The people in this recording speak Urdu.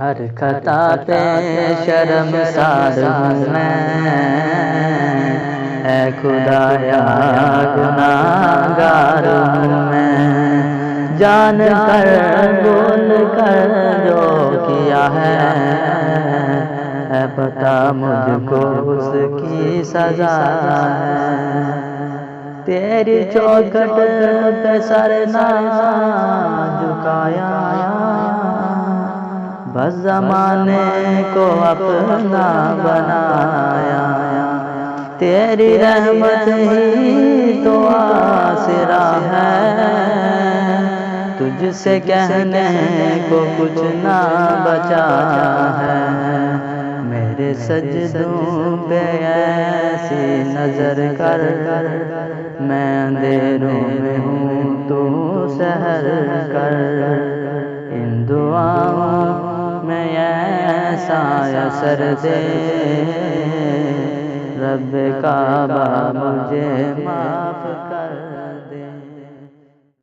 ہر خطا پہ شرمسار ہوں میں، اے خدایا گناہگار ہوں میں، جان کر بول کر جو کیا ہے، اے پتہ مجھ کو اس کی سزا ہے۔ تیری چوکھٹ پہ سر نہ جھکایا، بس زمانے کو اپنا بنایا، تیری رحمت ہی تو آسرا ہے، تجھ سے کہنے کو کچھ نہ بچا ہے۔ میرے سجدوں پہ ایسی نظر کر، میں اندھیروں میں ہوں تو سحر کر، ان دعاؤں میں ایسا اثر دے، رب کعبہ مجھے معاف کر۔